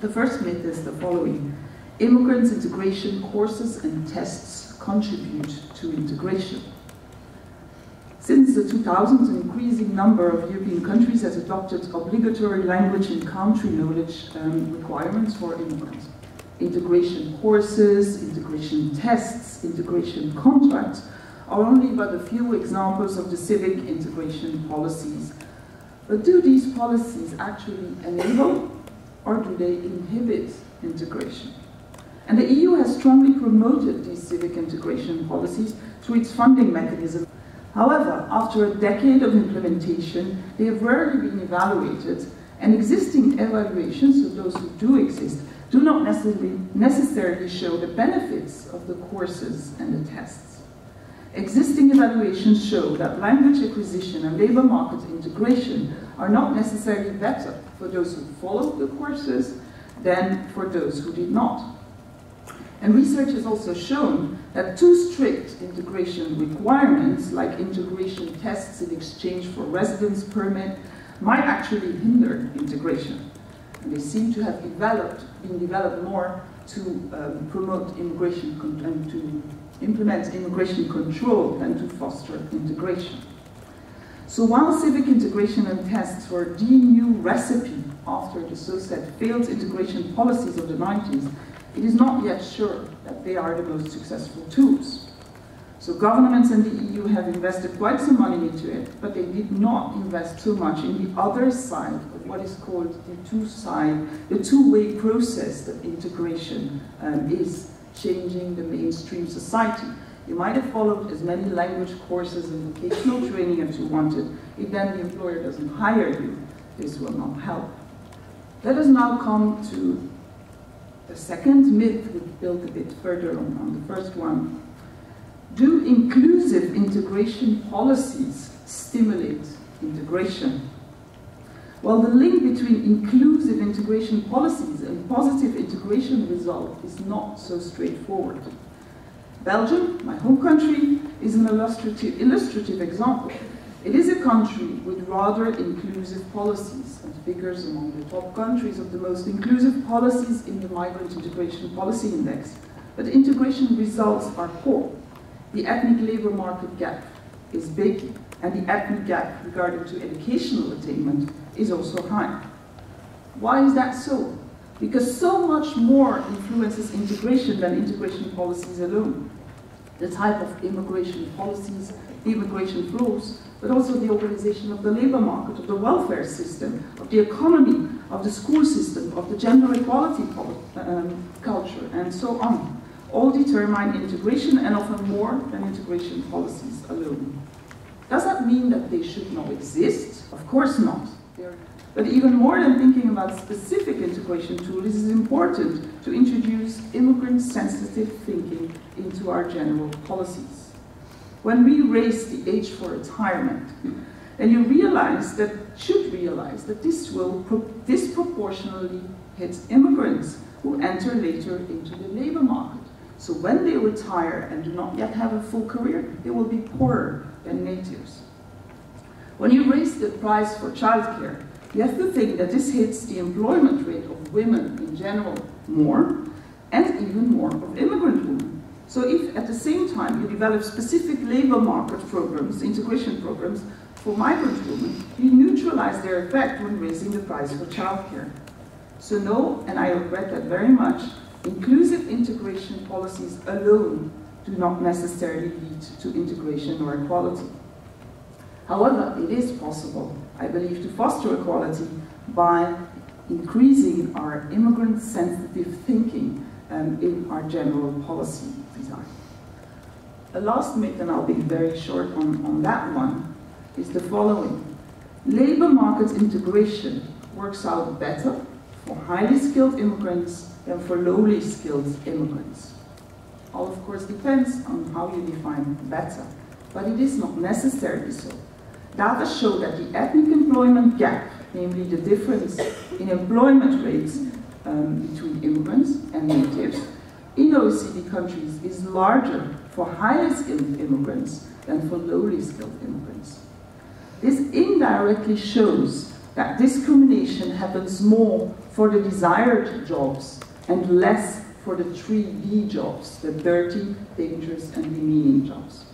The first myth is the following: immigrants' integration courses and tests contribute to integration. Since the 2000s, an increasing number of European countries has adopted obligatory language and country knowledge requirements for immigrants. Integration courses, integration tests, integration contracts are only but a few examples of the civic integration policies. But do these policies actually enable or do they inhibit integration? And the EU has strongly promoted these civic integration policies through its funding mechanism. However, after a decade of implementation, they have rarely been evaluated, and existing evaluations, so those who do exist, do not necessarily show the benefits of the courses and the tests. Existing evaluations show that language acquisition and labour market integration are not necessarily better for those who followed the courses than for those who did not. And research has also shown that too strict integration requirements, like integration tests in exchange for residence permit, might actually hinder integration. And they seem to have been developed more to promote immigration and to implement immigration control than to foster integration. So while civic integration and tests were the new recipe after the so-said failed integration policies of the 90s, it is not yet sure that they are the most successful tools. So governments and the EU have invested quite some money into it, but they did not invest so much in the other side of what is called the two-way process that integration is, changing the mainstream society. You might have followed as many language courses and vocational training as you wanted. If then the employer doesn't hire you, this will not help. Let us now come to the second myth, which built a bit further on the first one. Do inclusive integration policies stimulate integration? Well, the link between inclusive integration policies and positive integration result is not so straightforward. Belgium, my home country, is an illustrative example. It is a country with rather inclusive policies and figures among the top countries of the most inclusive policies in the Migrant Integration Policy Index. But integration results are poor. The ethnic labour market gap is big, and the ethnic gap regarding to educational attainment is also high. Why is that so? Because so much more influences integration than integration policies alone. The type of immigration policies, the immigration flows, but also the organization of the labour market, of the welfare system, of the economy, of the school system, of the gender equality culture, and so on. All determine integration, and often more than integration policies alone. Does that mean that they should not exist? Of course not. But even more than thinking about specific integration tools, it is important to introduce immigrant-sensitive thinking into our general policies. When we raise the age for retirement, then you should realize that this will disproportionately hit immigrants who enter later into the labour market. So when they retire and do not yet have a full career, they will be poorer than natives. When you raise the price for childcare, you have to think that this hits the employment rate of women in general more, and even more of immigrant women. So if at the same time you develop specific labour market programs, integration programs for migrant women, you neutralize their effect when raising the price for childcare. So no, and I regret that very much, inclusive integration policies alone do not necessarily lead to integration or equality. However, it is possible, I believe, to foster equality by increasing our immigrant-sensitive thinking in our general policy design. The last myth, and I'll be very short on that one, is the following. Labour market integration works out better for highly skilled immigrants than for lowly skilled immigrants. All, of course, depends on how you define better, but it is not necessarily so. Data show that the ethnic employment gap, namely the difference in employment rates between immigrants and natives, in OECD countries is larger for highly skilled immigrants than for lowly skilled immigrants. This indirectly shows that discrimination happens more for the desired jobs and less for the 3D jobs, the dirty, dangerous, and demeaning jobs.